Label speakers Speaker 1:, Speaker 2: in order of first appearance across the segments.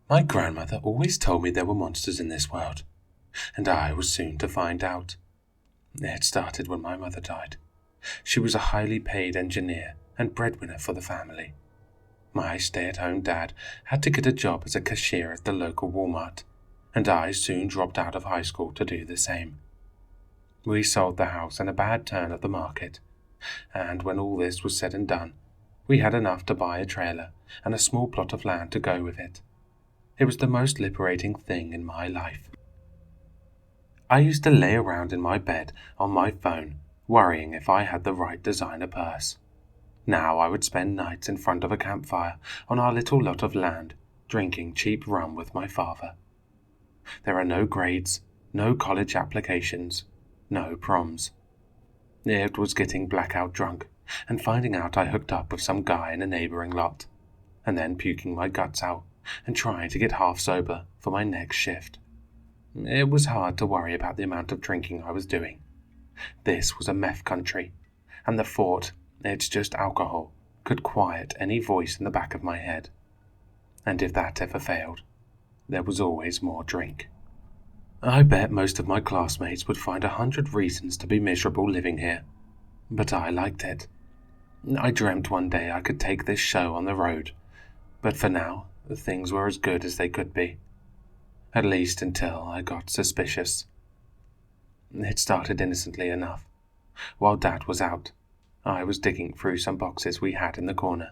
Speaker 1: My grandmother always told me there were monsters in this world, and I was soon to find out. It started when my mother died. She was a highly paid engineer and breadwinner for the family. My stay-at-home dad had to get a job as a cashier at the local Walmart, and I soon dropped out of high school to do the same. We sold the house in a bad turn of the market, and when all this was said and done, we had enough to buy a trailer and a small plot of land to go with it. It was the most liberating thing in my life. I used to lay around in my bed on my phone, worrying if I had the right designer purse. Now I would spend nights in front of a campfire on our little lot of land, drinking cheap rum with my father. There are no grades, no college applications, no proms. It was getting blackout drunk and finding out I hooked up with some guy in a neighboring lot, and then puking my guts out and trying to get half sober for my next shift. It was hard to worry about the amount of drinking I was doing. This was a meth country, and the thought it's just alcohol could quiet any voice in the back of my head. And if that ever failed, there was always more drink. I bet most of my classmates would find 100 reasons to be miserable living here, but I liked it. I dreamt one day I could take this show on the road, but for now, things were as good as they could be. At least until I got suspicious. It started innocently enough. While Dad was out, I was digging through some boxes we had in the corner.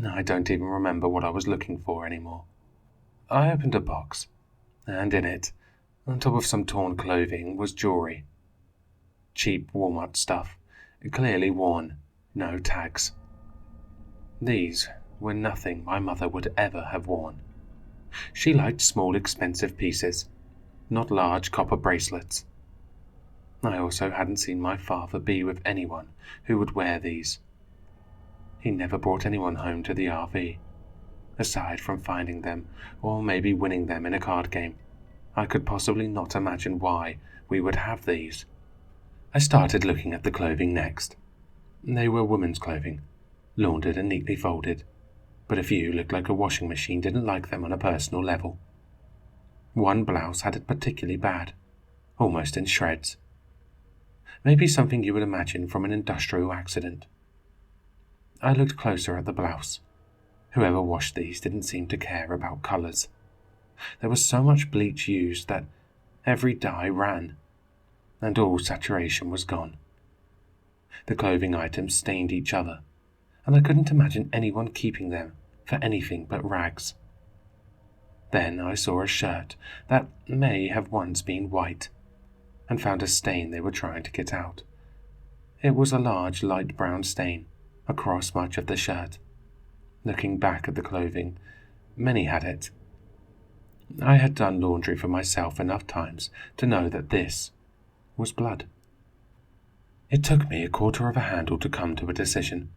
Speaker 1: I don't even remember what I was looking for anymore. I opened a box, and in it, on top of some torn clothing, was jewelry. Cheap Walmart stuff, clearly worn, no tags. These were nothing my mother would ever have worn. She liked small, expensive pieces, not large copper bracelets. I also hadn't seen my father be with anyone who would wear these. He never brought anyone home to the RV. Aside from finding them, or maybe winning them in a card game, I could possibly not imagine why we would have these. I started looking at the clothing next. They were women's clothing, laundered and neatly folded, but a few looked like a washing machine didn't like them on a personal level. One blouse had it particularly bad, almost in shreds. Maybe something you would imagine from an industrial accident. I looked closer at the blouse. Whoever washed these didn't seem to care about colours. There was so much bleach used that every dye ran, and all saturation was gone. The clothing items stained each other, and I couldn't imagine anyone keeping them for anything but rags. Then I saw a shirt that may have once been white, and found a stain they were trying to get out. It was a large light brown stain across much of the shirt. Looking back at the clothing, many had it. I had done laundry for myself enough times to know that this was blood. It took me a quarter of a handle to come to a decision.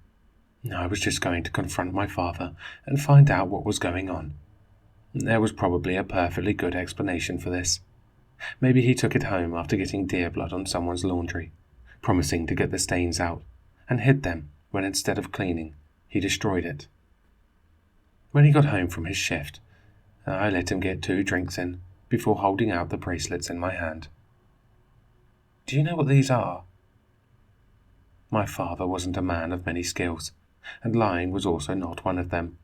Speaker 1: I was just going to confront my father and find out what was going on. There was probably a perfectly good explanation for this. Maybe he took it home after getting deer blood on someone's laundry, promising to get the stains out, and hid them when instead of cleaning, he destroyed it. When he got home from his shift, I let him get 2 drinks in before holding out the bracelets in my hand. Do you know what these are? My father wasn't a man of many skills, and lying was also not one of them.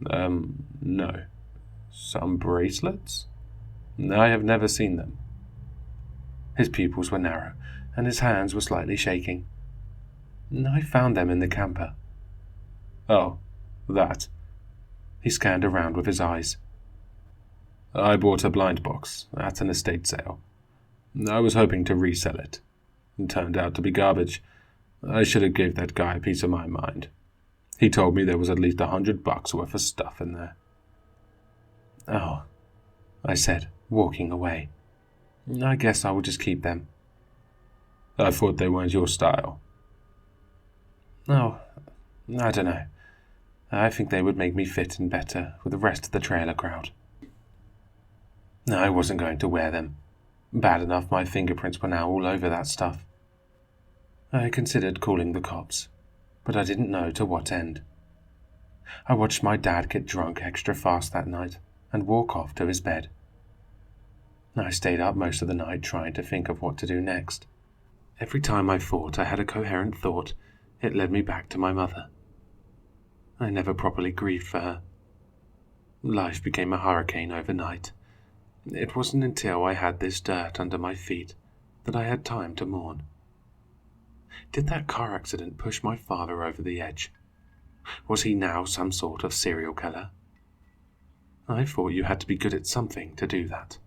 Speaker 1: No. Some bracelets? I have never seen them. His pupils were narrow, and his hands were slightly shaking. I found them in the camper. Oh, that. He scanned around with his eyes. I bought a blind box at an estate sale. I was hoping to resell it. It turned out to be garbage. I should have gave that guy a piece of my mind. He told me there was at least $100 worth of stuff in there. Oh, I said, walking away. I guess I will just keep them. I thought they weren't your style. Oh, I don't know. I think they would make me fit in better with the rest of the trailer crowd. I wasn't going to wear them. Bad enough my fingerprints were now all over that stuff. I considered calling the cops, but I didn't know to what end. I watched my dad get drunk extra fast that night and walk off to his bed. I stayed up most of the night trying to think of what to do next. Every time I thought I had a coherent thought, it led me back to my mother. I never properly grieved for her. Life became a hurricane overnight. It wasn't until I had this dirt under my feet that I had time to mourn. Did that car accident push my father over the edge? Was he now some sort of serial killer? I thought you had to be good at something to do that.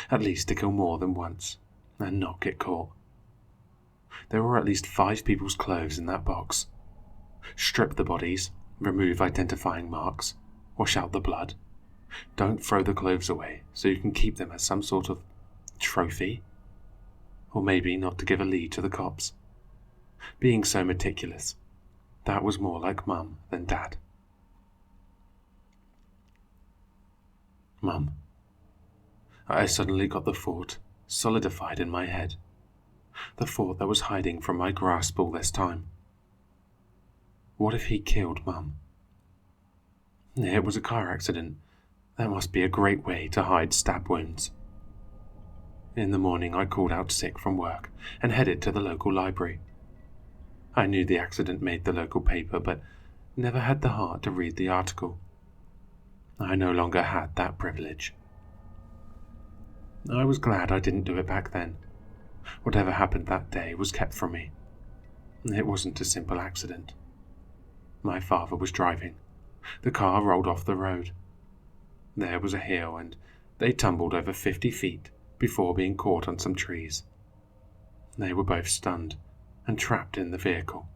Speaker 1: At least to kill more than once, and not get caught. There were at least 5 people's clothes in that box. Strip the bodies, remove identifying marks, wash out the blood. Don't throw the clothes away so you can keep them as some sort of trophy. Or maybe not to give a lead to the cops. Being so meticulous, that was more like Mum than Dad. Mum. I suddenly got the thought solidified in my head. The thought that was hiding from my grasp all this time. What if he killed Mum? It was a car accident. That must be a great way to hide stab wounds. In the morning I called out sick from work and headed to the local library. I knew the accident made the local paper, but never had the heart to read the article. I no longer had that privilege. I was glad I didn't do it back then. Whatever happened that day was kept from me. It wasn't a simple accident. My father was driving. The car rolled off the road. There was a hill, and they tumbled over 50 feet before being caught on some trees. They were both stunned and trapped in the vehicle.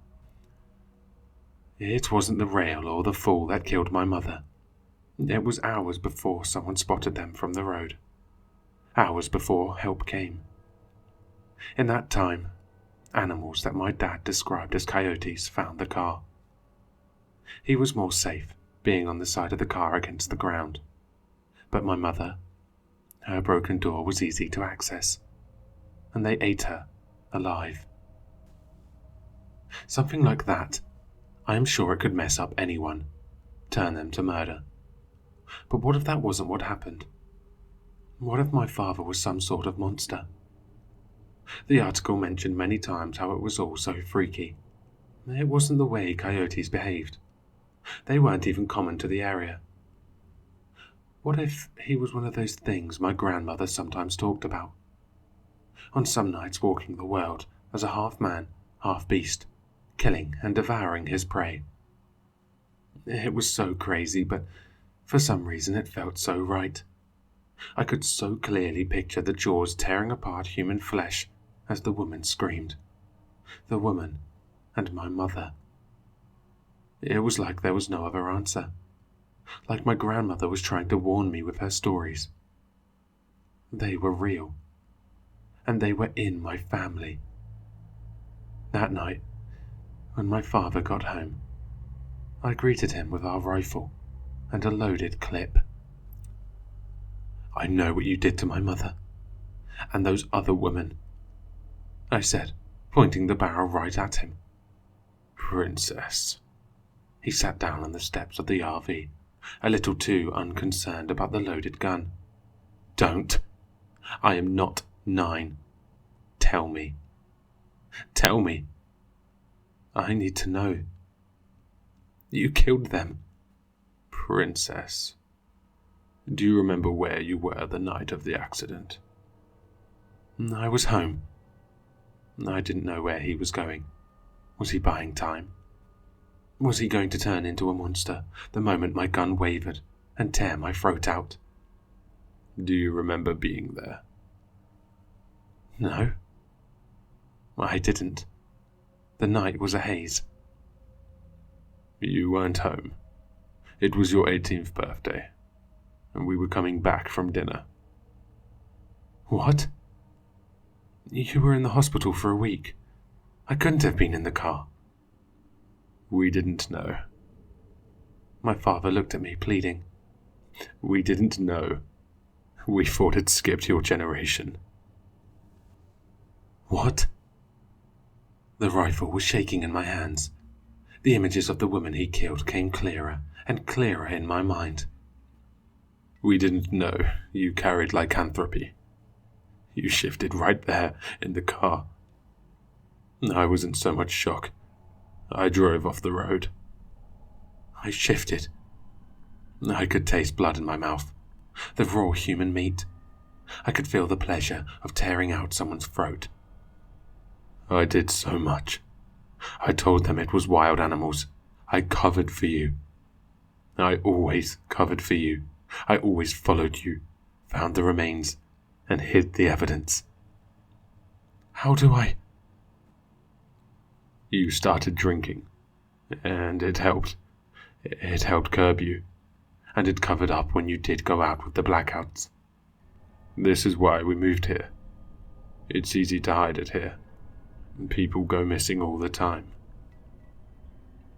Speaker 1: It wasn't the rail or the fall that killed my mother. It was hours before someone spotted them from the road. Hours before help came. In that time, animals that my dad described as coyotes found the car. He was more safe, being on the side of the car against the ground. But my mother, her broken door was easy to access, and they ate her alive. Something like that, I am sure it could mess up anyone, turn them to murder. But what if that wasn't what happened? What if my father was some sort of monster? The article mentioned many times how it was all so freaky. It wasn't the way coyotes behaved. They weren't even common to the area. What if he was one of those things my grandmother sometimes talked about? On some nights walking the world as a half-man, half-beast, killing and devouring his prey. It was so crazy, but for some reason it felt so right. I could so clearly picture the jaws tearing apart human flesh as the woman screamed. The woman and my mother. It was like there was no other answer. Like my grandmother was trying to warn me with her stories. They were real. And they were in my family. That night, when my father got home, I greeted him with our rifle and a loaded clip. "I know what you did to my mother, and those other women," I said, pointing the barrel right at him. "Princess." He sat down on the steps of the RV, a little too unconcerned about the loaded gun. "Don't. I am not 9. Tell me. Tell me. I need to know. You killed them." "Princess, do you remember where you were the night of the accident?" "I was home." I didn't know where he was going. Was he buying time? Was he going to turn into a monster the moment my gun wavered and tear my throat out? "Do you remember being there?" No. I didn't. The night was a haze. "You weren't home. It was your 18th birthday, and we were coming back from dinner." "What? You were in the hospital for a week. I couldn't have been in the car." "We didn't know." My father looked at me, pleading. "We didn't know. We thought it skipped your generation." "What?" The rifle was shaking in my hands. The images of the woman he killed came clearer and clearer in my mind. We didn't know you carried lycanthropy. You shifted right there in the car. I was in so much shock. I drove off the road. I shifted. I could taste blood in my mouth, the raw human meat. I could feel the pleasure of tearing out someone's throat. I did so much. I told them it was wild animals. I covered for you. I always covered for you. I always followed you, found the remains, and hid the evidence. How do I? You started drinking, and it helped. It helped curb you, and it covered up when you did go out with the blackouts. This is why we moved here. It's easy to hide it here. People go missing all the time.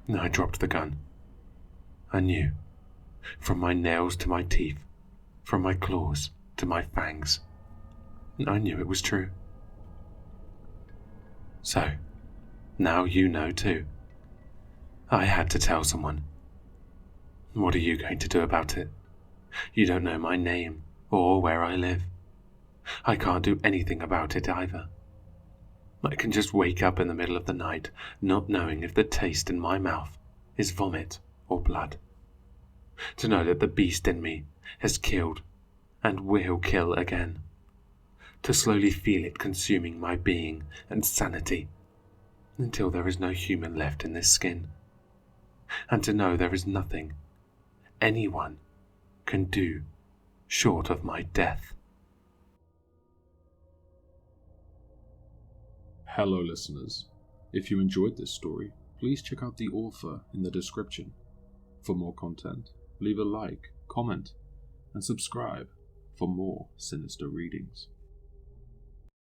Speaker 1: I dropped the gun. I knew, from my nails to my teeth, from my claws to my fangs. I knew it was true. So, now you know too. I had to tell someone. What are you going to do about it? You don't know my name or where I live. I can't do anything about it either. I can just wake up in the middle of the night not knowing if the taste in my mouth is vomit or blood. To know that the beast in me has killed and will kill again. To slowly feel it consuming my being and sanity until there is no human left in this skin. And to know there is nothing anyone can do short of my death.
Speaker 2: Hello listeners, if you enjoyed this story, please check out the author in the description. For more content, leave a like, comment, and subscribe for more sinister readings.